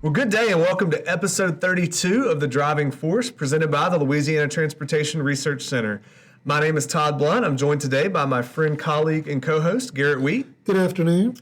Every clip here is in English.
Well, good day and welcome to episode 32 of The Driving Force, presented by the Louisiana Transportation Research Center. My name is Todd Blunt. I'm joined today by my friend, colleague, and co-host, Garrett Wheat. Good afternoon.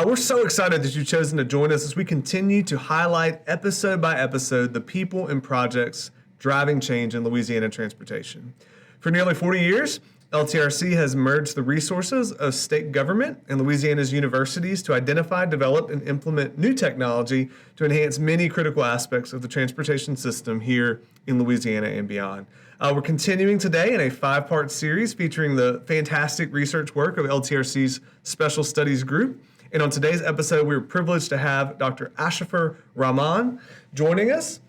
We're so excited that you've chosen to join us as we continue to highlight episode by episode the people and projects driving change in Louisiana transportation. For nearly 40 years, LTRC has merged the resources of state government and Louisiana's universities to identify, develop, and implement new technology to enhance many critical aspects of the transportation system here in Louisiana and beyond. We're continuing today in a 5-part series featuring the fantastic research work of LTRC's Special Studies Group. And on today's episode, we're privileged to have Dr. Ashifur Rahman joining us.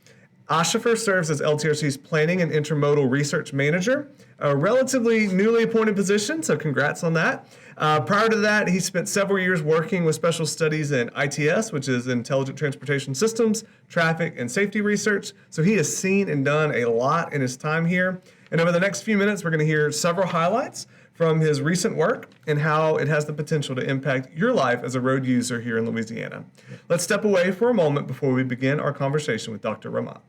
Ashifur serves as LTRC's Planning and Intermodal Research Manager, a relatively newly appointed position, so congrats on that. Prior to that, he spent several years working with special studies in ITS, which is Intelligent Transportation Systems, Traffic, and Safety Research. So he has seen and done a lot in his time here. And over the next few minutes, we're going to hear several highlights from his recent work and how it has the potential to impact your life as a road user here in Louisiana. Let's step away for a moment before we begin our conversation with Dr. Rahman.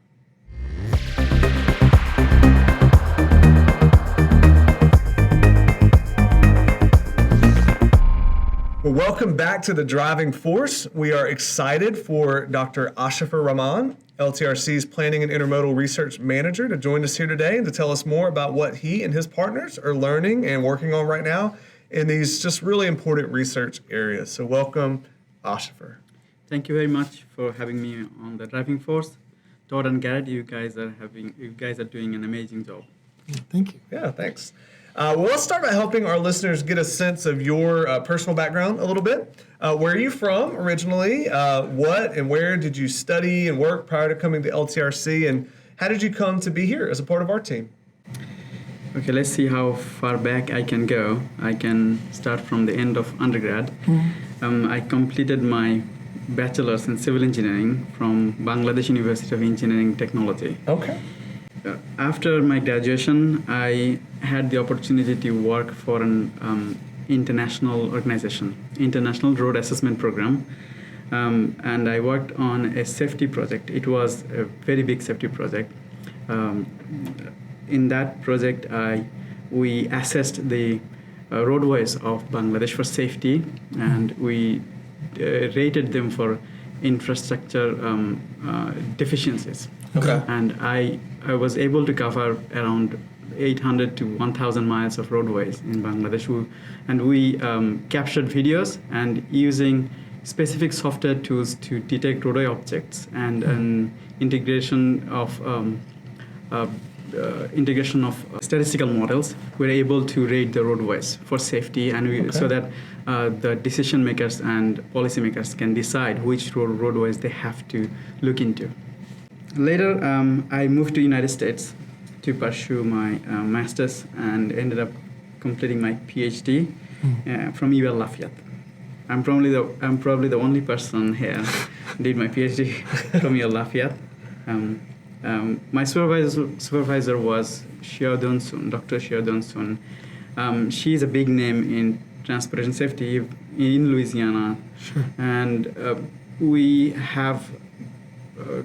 Well, welcome back to The Driving Force. We are excited for Dr. Ashifur Rahman, LTRC's Planning and Intermodal Research Manager, to join us here today and to tell us more about what he and his partners are learning and working on right now in these just really important research areas. So welcome, Ashifur. Thank you very much for having me on The Driving Force. Todd and Garrett, you guys are doing an amazing job. Thank you. Yeah, thanks. Well, let's start by helping our listeners get a sense of your personal background a little bit. Where are you from originally? What and where did you study and work prior to coming to LTRC? And how did you come to be here as a part of our team? Okay, let's see how far back I can go. I can start from the end of undergrad. I completed my bachelor's in civil engineering from Bangladesh University of Engineering Technology. Okay. After my graduation, I had the opportunity to work for an international organization, International Road Assessment Program, and I worked on a safety project. It was a very big safety project. In that project, we assessed the roadways of Bangladesh for safety, and we rated them for infrastructure deficiencies. Okay. And I was able to cover around 800 to 1,000 miles of roadways in Bangladesh. And we captured videos and using specific software tools to detect roadway objects and an integration of statistical models, we're able to rate the roadways for safety, and so that the decision makers and policy makers can decide which roadways they have to look into. Later, I moved to United States to pursue my master's and ended up completing my PhD from UL Lafayette. I'm probably the only person here did my PhD from UL Lafayette. My supervisor was Dr. Sheldon Sun. She's a big name in transportation safety in Louisiana. Sure. And we have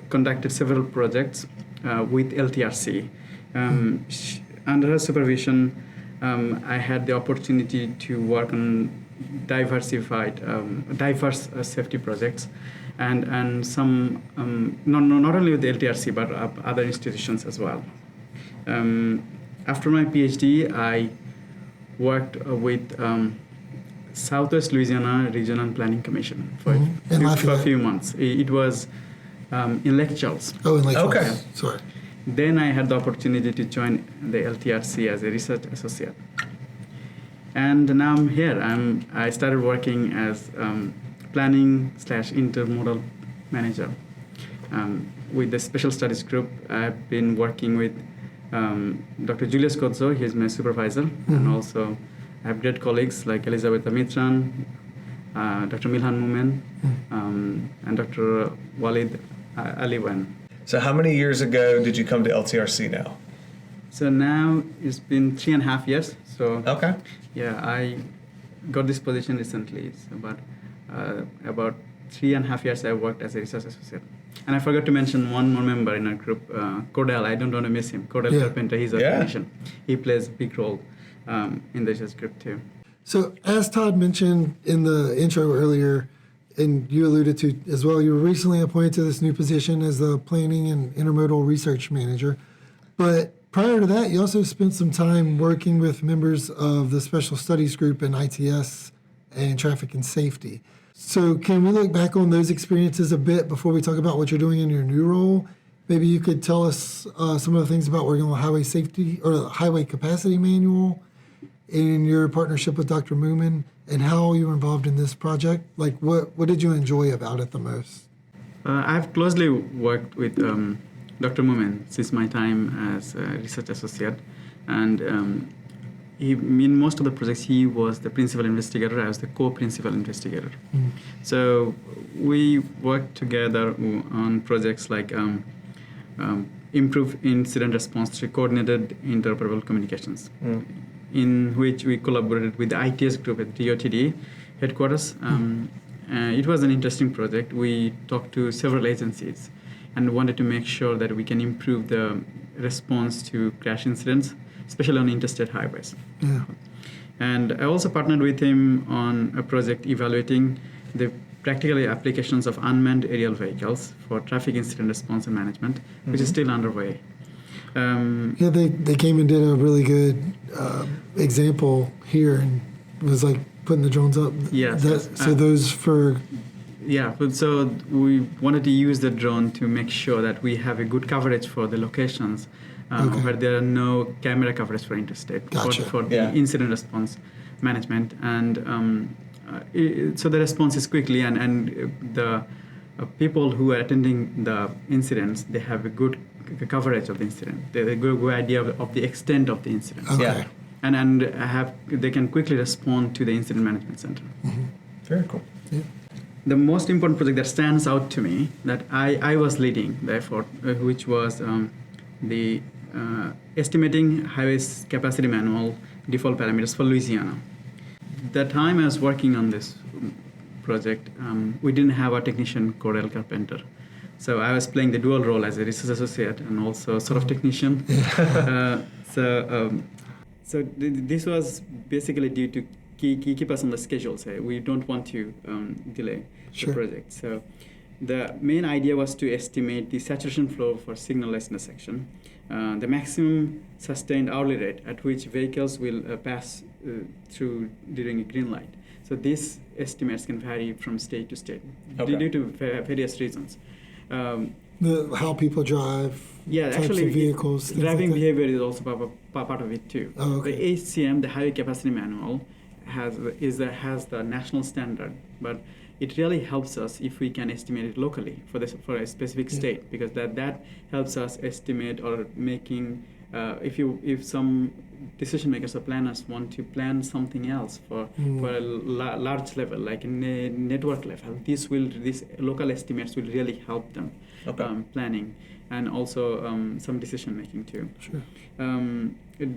conducted several projects with LTRC. Under her supervision, I had the opportunity to work on diverse safety projects, and some not only with the LTRC but other institutions as well. After my PhD, I worked with Southwest Louisiana Regional Planning Commission for a few months. It was in Lake Charles. Oh, in Lake Charles. Okay. Sorry. Then I had the opportunity to join the LTRC as a research associate. And now I'm here. I started working as planning/intermodal manager. With the Special Studies Group, I've been working with Dr. Julius Kodzo, he's my supervisor, and also I have great colleagues like Elizabeth Amitran, Dr. Milhan Mumen, and Dr. Walid Aliwan. So how many years ago did you come to LTRC now? So now it's been 3.5 years. So Okay. yeah, I got this position recently. It's about 3.5 years I worked as a research associate. And I forgot to mention one more member in our group, Cordell. I don't want to miss him. Cordell Carpenter, he's a technician. He plays a big role in this group too. So as Todd mentioned in the intro earlier, and you alluded to as well, you were recently appointed to this new position as the Planning and Intermodal Research Manager. But prior to that, you also spent some time working with members of the Special Studies Group in ITS and Traffic and Safety. So can we look back on those experiences a bit before we talk about what you're doing in your new role? Maybe you could tell us some of the things about working on highway safety or the Highway Capacity Manual in your partnership with Dr. Moomin and how you were involved in this project. Like, what did you enjoy about it the most? I've closely worked with Dr. Moomin since my time as a research associate, and in most of the projects, he was the principal investigator. I was the co-principal investigator. So we worked together on projects like improve incident response through coordinated interoperable communications, in which we collaborated with the ITS group at DOTD headquarters. It was an interesting project. We talked to several agencies and wanted to make sure that we can improve the response to crash incidents, especially on interstate highways. And I also partnered with him on a project evaluating the practical applications of unmanned aerial vehicles for traffic incident response and management, which is still underway. They came and did a really good example here, and it was like putting the drones up. So we wanted to use the drone to make sure that we have a good coverage for the locations where there are no camera coverage for interstate for the incident response management, and so the response is quickly, and the people who are attending the incidents, they have a good coverage of the incident. They have a good idea of the extent of the incident. And they can quickly respond to the incident management center. Very cool. The most important project that stands out to me that I was leading the effort, which was the estimating highways capacity manual default parameters for Louisiana. The time I was working on this project, we didn't have a technician, Cordell Carpenter. So I was playing the dual role as a research associate and also sort of technician. So this was basically due to keep us on the schedule. So we don't want to delay the project. So the main idea was to estimate the saturation flow for signal-less intersection, the maximum sustained hourly rate at which vehicles will pass through during a green light. So these estimates can vary from state to state due to various reasons. How people drive, types of vehicles. Driving behavior is also part of it too. The HCM, the Highway Capacity Manual, has the national standard, but it really helps us if we can estimate it locally for a specific state, because that helps us estimate or making if some decision makers or planners want to plan something else for a large level, like a network level. These local estimates will really help them planning, and also some decision making too.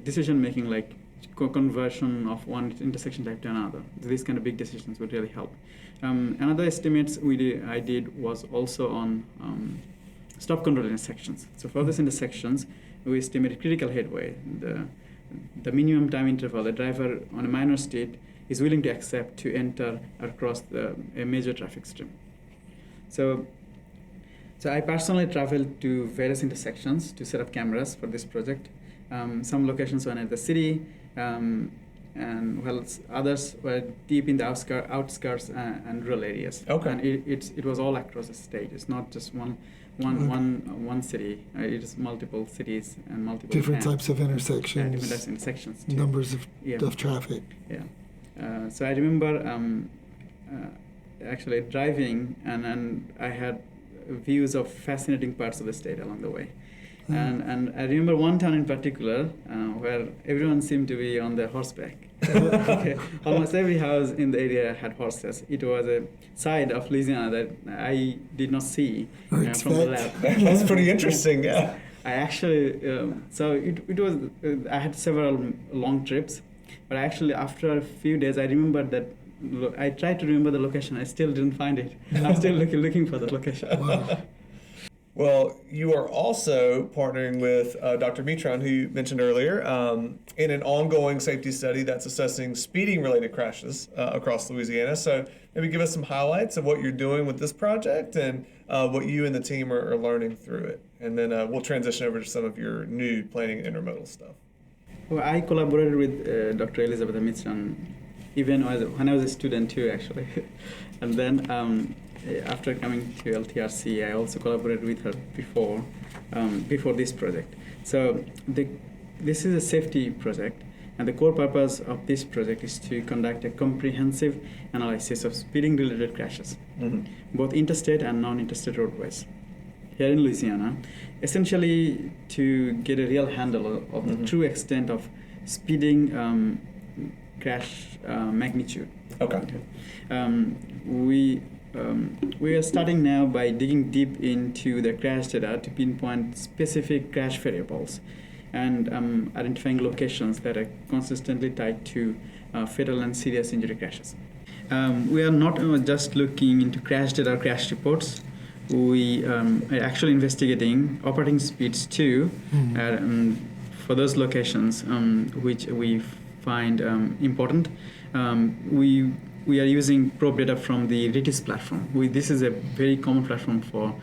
Decision making like conversion of one intersection type to another. These kind of big decisions would really help. Another estimates I did was also on stop control intersections. So for these intersections, we estimated critical headway, the minimum time interval the driver on a minor state is willing to accept to enter across a major traffic stream. So I personally traveled to various intersections to set up cameras for this project. Some locations were near the city, and while others were deep in the outskirts and rural areas. And it was all across the state. It's not just one city. It is multiple cities and multiple different types of intersections. Different types of intersections too. Numbers of traffic. So I remember actually driving, and I had views of fascinating parts of the state along the way. And I remember one town in particular where everyone seemed to be on their horseback. Almost every house in the area had horses. It was a side of Louisiana that I did not see from the lab. That's pretty interesting. Yeah. I actually so it was I had several long trips, but actually after a few days I remembered that. I tried to remember the location. I still didn't find it. I'm still looking for the location. Wow. Well, you are also partnering with Dr. Mitron, who you mentioned earlier, in an ongoing safety study that's assessing speeding-related crashes across Louisiana. So maybe give us some highlights of what you're doing with this project and what you and the team are learning through it. And then we'll transition over to some of your new planning intermodal stuff. Well, I collaborated with Dr. Elizabeth Mitchell even when I was a student too, actually. And then after coming to LTRC, I also collaborated with her before this project. So this is a safety project, and the core purpose of this project is to conduct a comprehensive analysis of speeding-related crashes, both interstate and non-interstate roadways here in Louisiana, essentially to get a real handle of the true extent of speeding crash magnitude. Okay. We are starting now by digging deep into the crash data to pinpoint specific crash variables and identifying locations that are consistently tied to fatal and serious injury crashes. We are not just looking into crash data or crash reports. We are actually investigating operating speeds too for those locations which we find important. We are using probe data from the RITIS platform. This is a very common platform for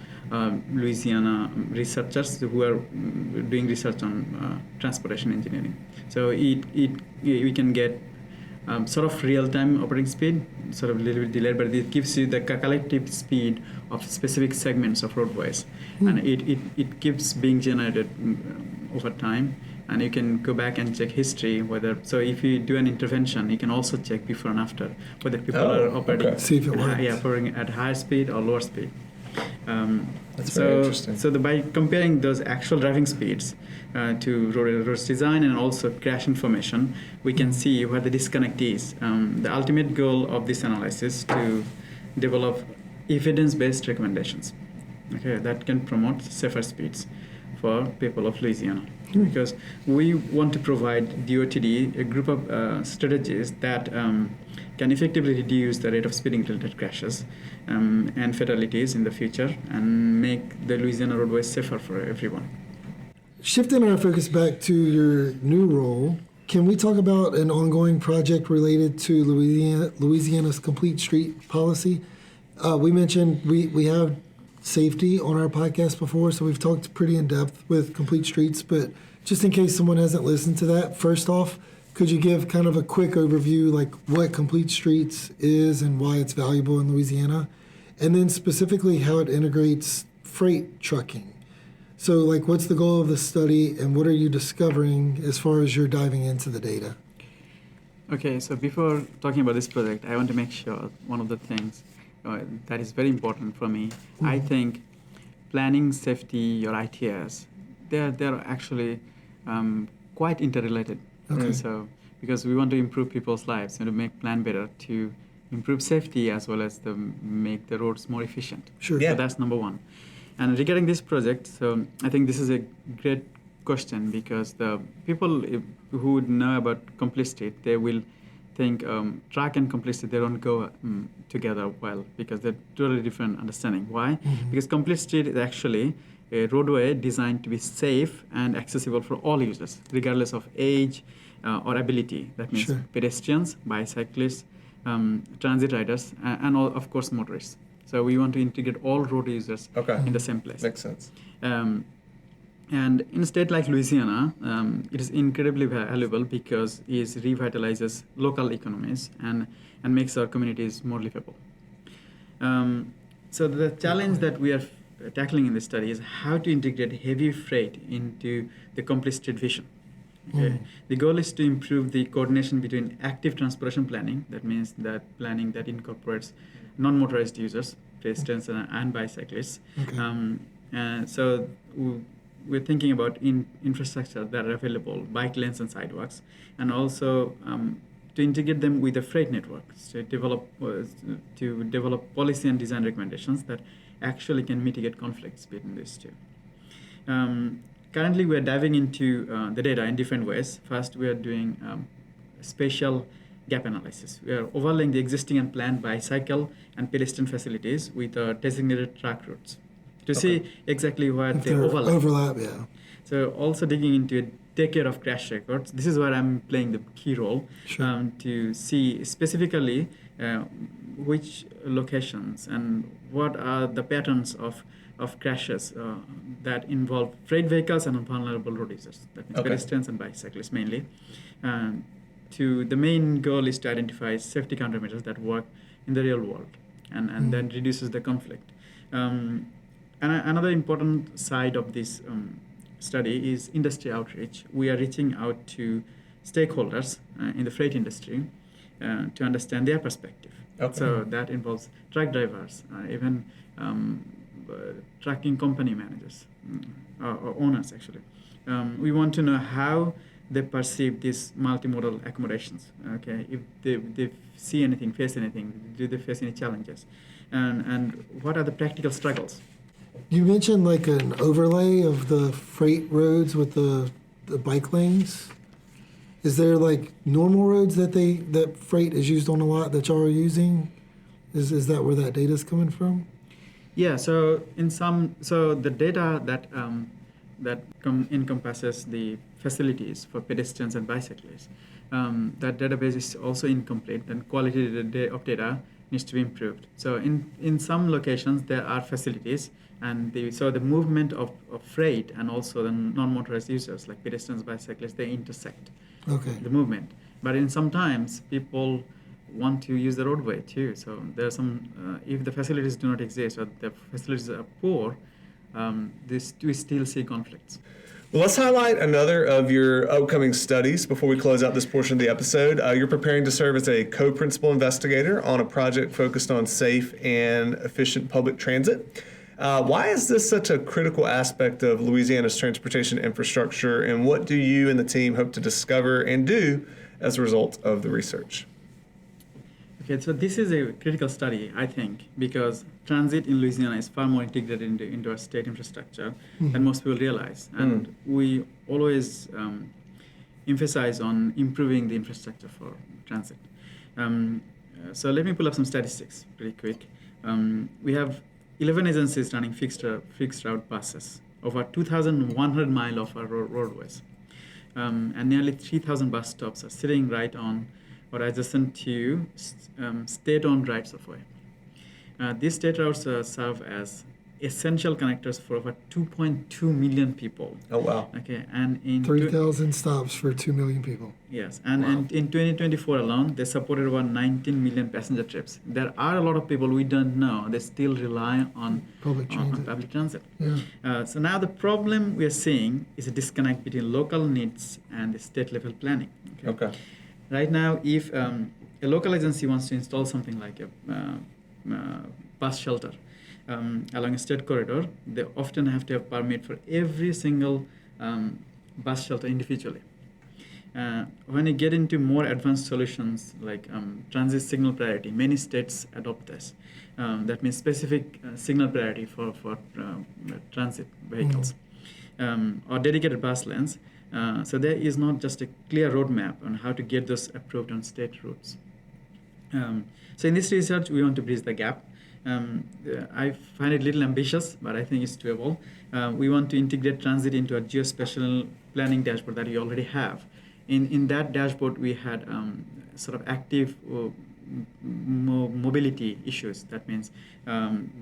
Louisiana researchers who are doing research on transportation engineering. So we can get sort of real-time operating speed, sort of a little bit delayed, but it gives you the collective speed of specific segments of roadways. And it keeps being generated over time. And you can go back and check history so if you do an intervention, you can also check before and after whether people are operating, See if it works. operating at higher speed or lower speed. That's very interesting. So by comparing those actual driving speeds to road design and also crash information, we can see where the disconnect is. The ultimate goal of this analysis to develop evidence-based recommendations, that can promote safer speeds for people of Louisiana. Because we want to provide DOTD a group of strategies that can effectively reduce the rate of speeding-related crashes and fatalities in the future and make the Louisiana roadways safer for everyone. Shifting our focus back to your new role, can we talk about an ongoing project related to Louisiana's complete street policy? We mentioned we have safety on our podcast before, so we've talked pretty in depth with complete streets, but just in case someone hasn't listened to that, first off, could you give kind of a quick overview, like what complete streets is and why it's valuable in Louisiana, and then specifically how it integrates freight trucking? So like what's the goal of the study and what are you discovering as far as you're diving into the data? Okay, so before talking about this project, I want to make sure one of the things that is very important for me. I think planning, safety, or ITS, they're actually quite interrelated. Okay. So because we want to improve people's lives and to make plan better, to improve safety as well as to make the roads more efficient. Sure. Yeah. So that's number one. And regarding this project, so I think this is a great question because the people who would know about complete street, they will think track and complete street, they don't go together well because they're totally different understanding. Why? Because complete street is actually a roadway designed to be safe and accessible for all users, regardless of age or ability. That means Sure. pedestrians, bicyclists, transit riders, and all, of course, motorists. So we want to integrate all road users in the same place. Makes sense. And in a state like Louisiana, it is incredibly valuable because it revitalizes local economies and makes our communities more livable. So the challenge that we are tackling in this study is how to integrate heavy freight into the complete street vision. Okay. The goal is to improve the coordination between active transportation planning, that means that planning that incorporates non-motorized users, pedestrians and bicyclists. Okay. So we're thinking about infrastructure that are available, bike lanes and sidewalks, and also to integrate them with the freight networks, to develop policy and design recommendations that actually can mitigate conflicts between these two. Currently, we are diving into the data in different ways. First, we are doing spatial gap analysis. We are overlaying the existing and planned bicycle and pedestrian facilities with designated truck routes. to see exactly what If they they're overlap. yeah. So also digging into a decade of crash records. This is where I'm playing the key role Sure. to see specifically which locations and what are the patterns of crashes that involve freight vehicles and vulnerable road users. That means pedestrians and bicyclists mainly. The main goal is to identify safety countermeasures that work in the real world and then reduces the conflict. And another important side of this study is industry outreach. We are reaching out to stakeholders in the freight industry to understand their perspective. So that involves truck drivers, even trucking company managers or owners actually. We want to know how they perceive these multimodal accommodations. Okay, if they see anything, face anything, do they face any challenges, and what are the practical struggles? You mentioned like an overlay of the freight roads with the bike lanes. Is there like normal roads that freight is used on a lot that y'all are using? Is that where that data is coming from? Yeah. So the data that encompasses the facilities for pedestrians and bicyclists, that database is also incomplete. And quality of data needs to be improved. So in some locations there are facilities, and the movement of freight and also the non-motorized users like pedestrians, bicyclists, they intersect. The movement. But in sometimes people want to use the roadway too. So there are some, if the facilities do not exist or the facilities are poor, we still see conflicts. Well, let's highlight another of your upcoming studies before we close out this portion of the episode. You're preparing to serve as a co-principal investigator on a project focused on safe and efficient public transit. Why is this such a critical aspect of Louisiana's transportation infrastructure, and what do you and the team hope to discover and do as a result of the research? Okay, so this is a critical study, I think, because transit in Louisiana is far more integrated into our state infrastructure than most people realize. And we always emphasize on improving the infrastructure for transit. So let me pull up some statistics pretty quick. We have 11 agencies running fixed route buses, over 2,100 miles of our roadways. And nearly 3,000 bus stops are sitting right on or adjacent to state-owned rights of way. These state routes serve as essential connectors for over 2.2 million people. Oh, wow. Okay, and in 3,000 stops for 2 million people. Yes, and in 2024 alone, they supported over 19 million passenger trips. There are a lot of people we don't know. They still rely on public transit. Yeah. So now the problem we are seeing is a disconnect between local needs and the state level planning. Okay. Right now, if a local agency wants to install something like a bus shelter along a state corridor, they often have to have permit for every single bus shelter individually. When you get into more advanced solutions like transit signal priority, many states adopt this. That means specific signal priority for transit vehicles or dedicated bus lanes. So there is not just a clear roadmap on how to get those approved on state routes. So in this research, we want to bridge the gap. I find it a little ambitious, but I think it's doable. We want to integrate transit into a geospatial planning dashboard that we already have. In that dashboard, we had sort of active mobility issues. That means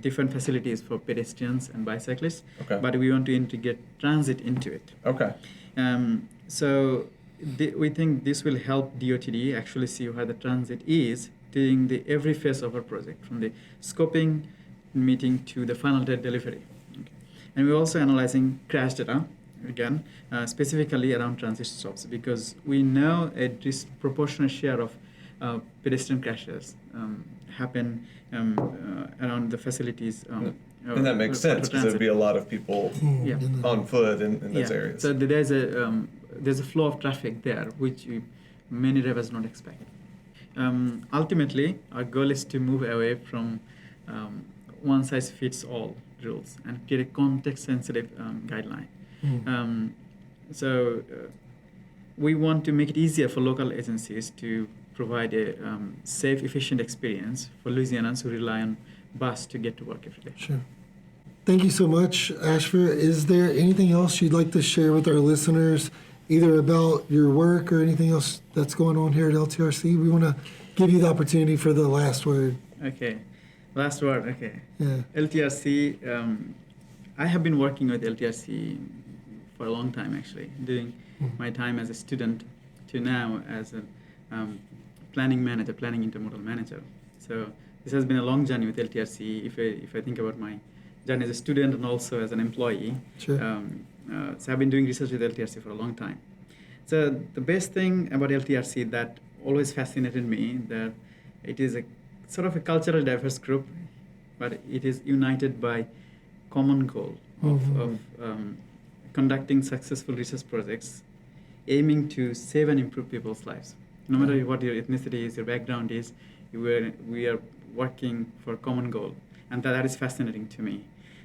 different facilities for pedestrians and bicyclists. Okay. But we want to integrate transit into it. Okay. So we think this will help DOTD actually see where the transit is during every phase of our project, from the scoping meeting to the final delivery. Okay. And we're also analyzing crash data, again, specifically around transit stops, because we know a disproportionate share of pedestrian crashes happen around the facilities. And that makes sense because there'd be a lot of people on foot in those areas. So there's a flow of traffic there, which many drivers don't expect. Ultimately, our goal is to move away from one-size-fits-all rules and create a context-sensitive guideline. So we want to make it easier for local agencies to provide a safe, efficient experience for Louisianans who rely on bus to get to work every day. Sure. Thank you so much, Ashfur. Is there anything else you'd like to share with our listeners, either about your work or anything else that's going on here at LTRC? We want to give you the opportunity for the last word. Okay, last word. Okay. Yeah. LTRC. I have been working with LTRC for a long time, actually, during my time as a student to now as a planning manager, planning intermodal manager. So this has been a long journey with LTRC. If I think about my journey as a student and also as an employee, Sure. So I've been doing research with LTRC for a long time. So the best thing about LTRC that always fascinated me, that it is a sort of a cultural diverse group, but it is united by common goal of conducting successful research projects, aiming to save and improve people's lives. No matter what your ethnicity is, your background is, we are working for a common goal, and that is fascinating to me.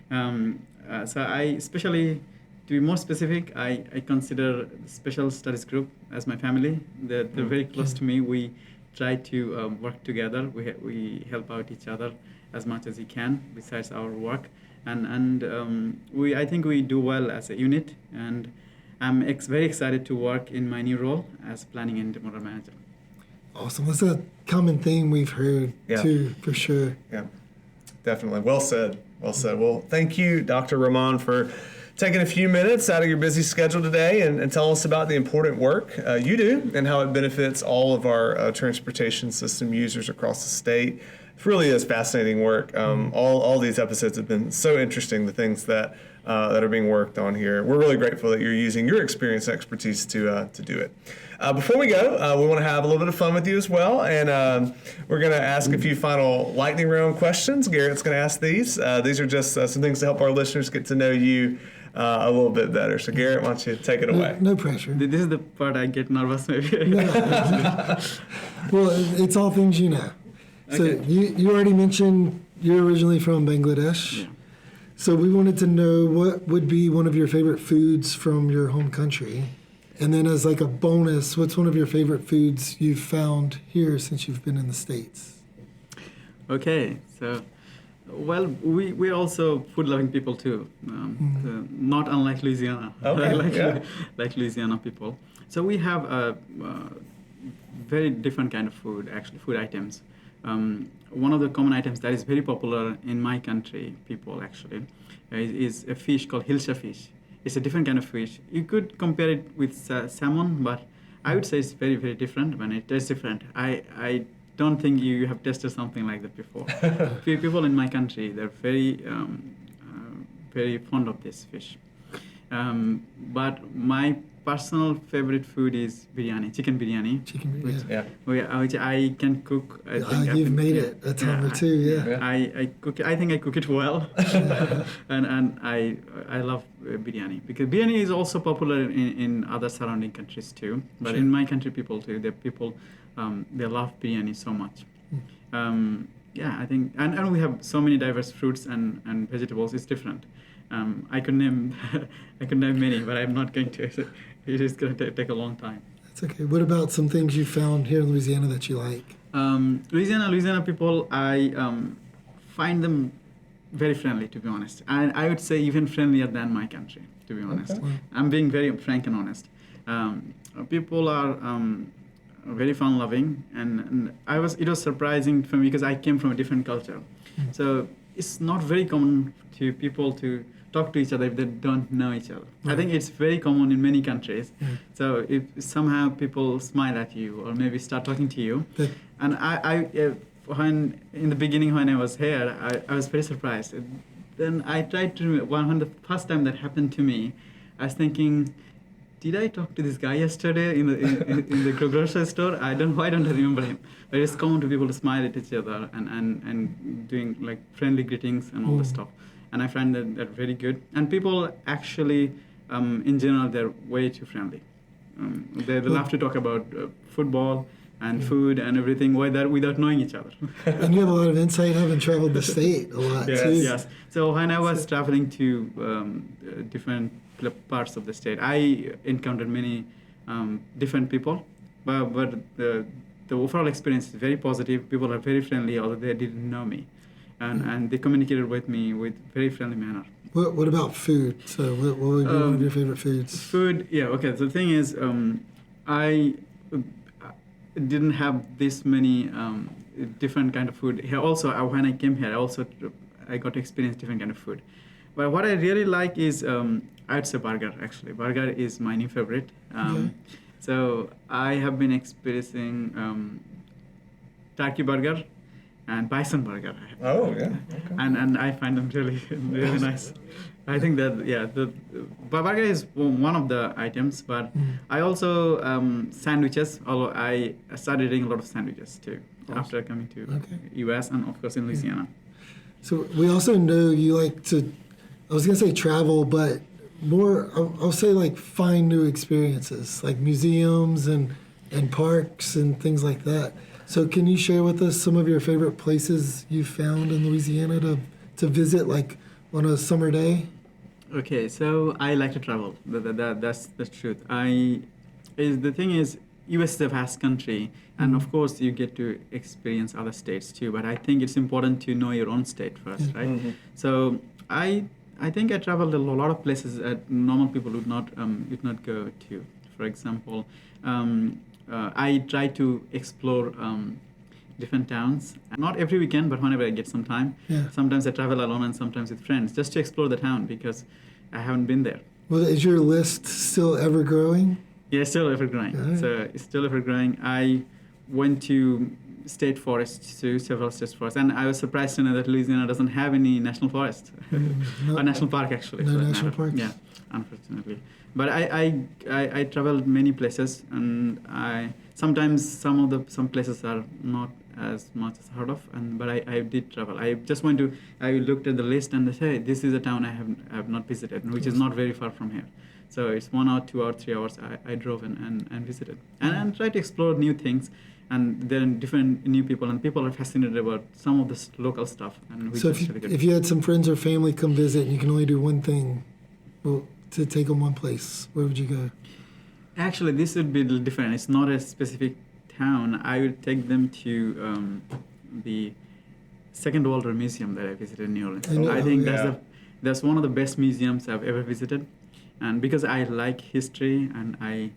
So I, especially to be more specific, I consider the special studies group as my family. They're very close to me. We try to work together. We help out each other as much as we can besides our work, and I think we do well as a unit. And I'm very excited to work in my new role as planning and intermodal manager. Awesome. That's a common theme we've heard too, for sure. Yeah, definitely. Well said. Well said. Well, thank you, Dr. Rahman, for taking a few minutes out of your busy schedule today and tell us about the important work you do and how it benefits all of our transportation system users across the state. It really is fascinating work. All these episodes have been so interesting, the things that are being worked on here. We're really grateful that you're using your experience and expertise to do it. Before we go, we want to have a little bit of fun with you as well, and we're going to ask a few final lightning round questions. Garrett's going to ask these. These are just some things to help our listeners get to know you a little bit better. So Garrett, why don't you take it away? No pressure. This is the part I get nervous maybe. Well, it's all things you know. So Okay. you already mentioned you're originally from Bangladesh. Yeah. So we wanted to know what would be one of your favorite foods from your home country. And then as like a bonus, what's one of your favorite foods you've found here since you've been in the States? Okay, so, well, we're also food-loving people too, not unlike Louisiana, Okay, like Louisiana people. So we have a very different kind of food, actually, food items. One of the common items that is very popular in my country, people actually, is a fish called hilsa fish. It's a different kind of fish. You could compare it with salmon, but I would say it's very, very different. When it tastes different, I don't think you have tasted something like that before. People in my country, they're very, very fond of this fish. But my personal favorite food is biryani, chicken biryani. Chicken, Which I can cook. I think you've made it a time or two, yeah. I cook. I think I cook it well, and I love biryani because biryani is also popular in other surrounding countries too. But in my country, people too. They love biryani so much. I think, and we have so many diverse fruits and vegetables. It's different. I could name many, but I'm not going to. It is going to take a long time. That's okay. What about some things you found here in Louisiana that you like? Louisiana people, I find them very friendly, to be honest. And I would say even friendlier than my country, to be honest. Okay. I'm being very frank and honest. People are very fun-loving, and it was surprising for me because I came from a different culture. So it's not very common to people to talk to each other if they don't know each other. I think it's very common in many countries. So if somehow people smile at you or maybe start talking to you, and when in the beginning when I was here, I was very surprised. Then I tried to, when the first time that happened to me, I was thinking, did I talk to this guy yesterday in the grocery store? Why don't I remember him? But it's common to people to smile at each other and doing like friendly greetings and all this stuff. And I find that very good. And people actually, in general, they're way too friendly. They love to talk about football and food and everything without knowing each other. And you have a lot of insight having traveled the state a lot too. Yes. So when I was traveling to different parts of the state, I encountered many different people, but the overall experience is very positive. People are very friendly, although they didn't know me. and they communicated with me with very friendly manner. What about food? So what would be one of your favorite foods? Food, yeah, okay. So the thing is, I didn't have this many different kind of food. Here also, when I came here, I got to experience different kind of food. But what I really like is, I'd say burger, actually. Burger is my new favorite. So I have been experiencing turkey burger and bison burger. Oh, yeah. Okay. And I find them really, really nice. I think that, the burger is one of the items, but I also, sandwiches, although I started eating a lot of sandwiches too, after coming to US and of course in Louisiana. So we also know you like to, I was going to say travel, but more, I'll say like find new experiences, like museums and parks and things like that. So can you share with us some of your favorite places you found in Louisiana to visit, like on a summer day? Okay, so I like to travel. That's the truth. The thing is, US is a vast country, and of course you get to experience other states too. But I think it's important to know your own state first, right? Mm-hmm. So I think I traveled a lot of places that normal people would not go to. For example, I try to explore different towns. Not every weekend, but whenever I get some time. Yeah. Sometimes I travel alone and sometimes with friends, just to explore the town because I haven't been there. Well, is your list still ever growing? Yeah, it's still ever growing. Right. So it's still ever growing. I went to state forests, to several state forests, and I was surprised to know that Louisiana doesn't have any national forest. Or national park, actually. No national parks? Yeah, unfortunately. But I traveled many places, and sometimes some places are not as much as heard of, but I did travel. I looked at the list and said, hey, this is a town I have not visited, which is not very far from here. So it's 1 hour, 2 hours, 3 hours I drove and visited. And tried to explore new things. And there are different new people, and people are fascinated about some of this local stuff. And so if you had some friends or family come visit and you can only do one thing, to take them one place, where would you go? Actually, this would be a little different. It's not a specific town. I would take them to the Second World War Museum that I visited in New Orleans. I think that's one of the best museums I've ever visited. And because I like history and I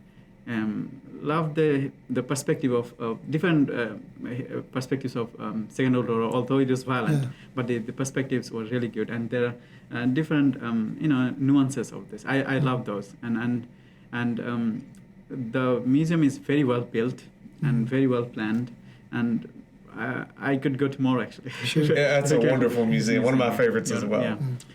love the perspective of different perspectives of Second World War, although it was violent, but the perspectives were really good, and there are different nuances of this. I love those, and the museum is very well built and very well planned, and I could go tomorrow actually. Sure. Yeah, that's a wonderful museum. One of my favorites as well.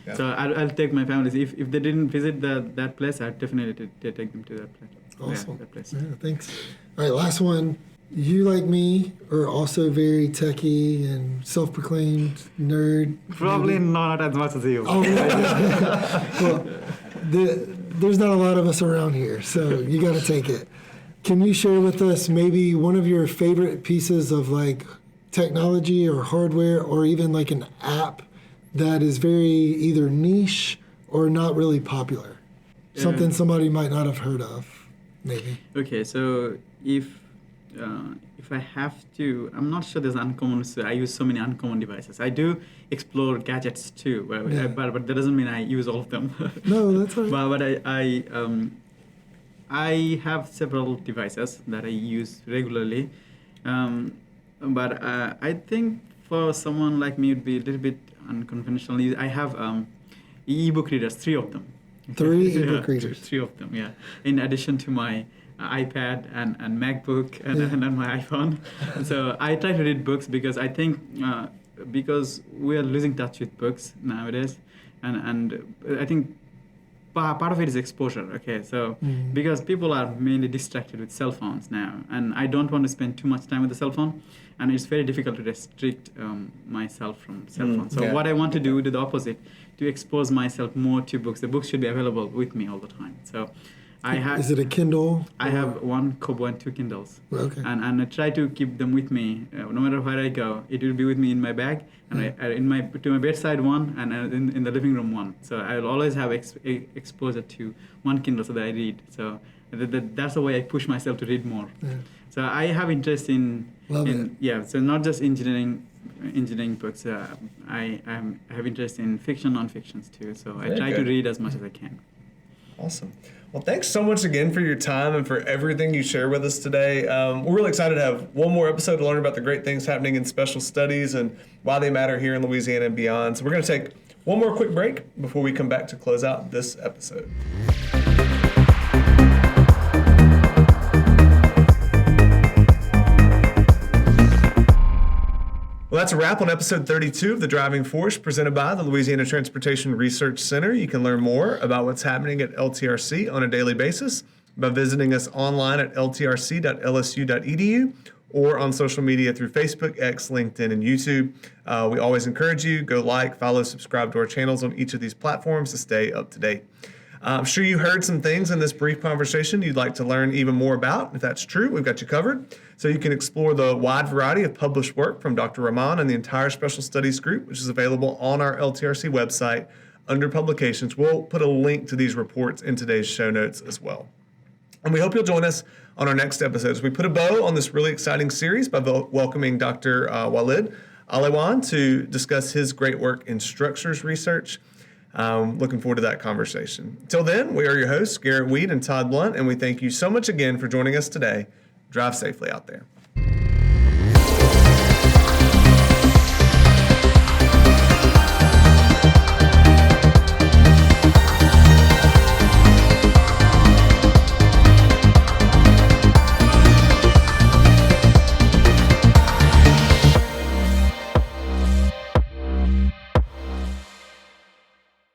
Yeah. So I'll take my families. If they didn't visit that place, I'd definitely take them to that place. Awesome. Yeah, that place. Yeah, thanks. All right, last one. You, like me, are also very techie and self-proclaimed nerd. Probably not as much as you. Oh, well, there's not a lot of us around here, so you got to take it. Can you share with us maybe one of your favorite pieces of like technology or hardware or even like an app that is very either niche or not really popular? Something somebody might not have heard of, maybe. Okay, so if I have to, I'm not sure there's uncommon. So I use so many uncommon devices. I do explore gadgets too, but that doesn't mean I use all of them. No, that's all right. But I have several devices that I use regularly. But I think for someone like me, it would be a little bit unconventional. I have e-book readers, 3 of them. 3 e-book readers? 3 of them, yeah. In addition to my iPad and MacBook and my iPhone. So I try to read books because I think because we are losing touch with books nowadays, and I think part of it is exposure. Okay, so because people are mainly distracted with cell phones now, and I don't want to spend too much time with the cell phone, and it's very difficult to restrict myself from cell phones. So what I want to do the opposite, to expose myself more to books. The books should be available with me all the time. So is it a Kindle? I have 1 Kobo and 2 Kindles. Okay. And I try to keep them with me no matter where I go. It will be with me in my bag, and to my bedside one, and in the living room one. So I will always have exposure to 1 Kindle so that I read. So That's the way I push myself to read more. Yeah. So I have interest in Love it. yeah. So not just engineering books. I have interest in fiction, non-fictions too. So I Very try good. to read as much as I can. Awesome. Well, thanks so much again for your time and for everything you share with us today. We're really excited to have one more episode to learn about the great things happening in special studies and why they matter here in Louisiana and beyond. So we're going to take one more quick break before we come back to close out this episode. Well, that's a wrap on episode 32 of The Driving Force, presented by the Louisiana Transportation Research Center. You can learn more about what's happening at LTRC on a daily basis by visiting us online at ltrc.lsu.edu or on social media through Facebook, X, LinkedIn, and YouTube. We always encourage you, go like, follow, subscribe to our channels on each of these platforms to stay up to date. I'm sure you heard some things in this brief conversation you'd like to learn even more about. If that's true, we've got you covered. So you can explore the wide variety of published work from Dr. Rahman and the entire Special Studies group, which is available on our LTRC website under publications. We'll put a link to these reports in today's show notes as well. And we hope you'll join us on our next episodes. We put a bow on this really exciting series by welcoming Dr. Walid Aliwan to discuss his great work in structures research. Looking forward to that conversation. Until then, we are your hosts, Garrett Weed and Todd Blunt, and we thank you so much again for joining us today. Drive safely out there.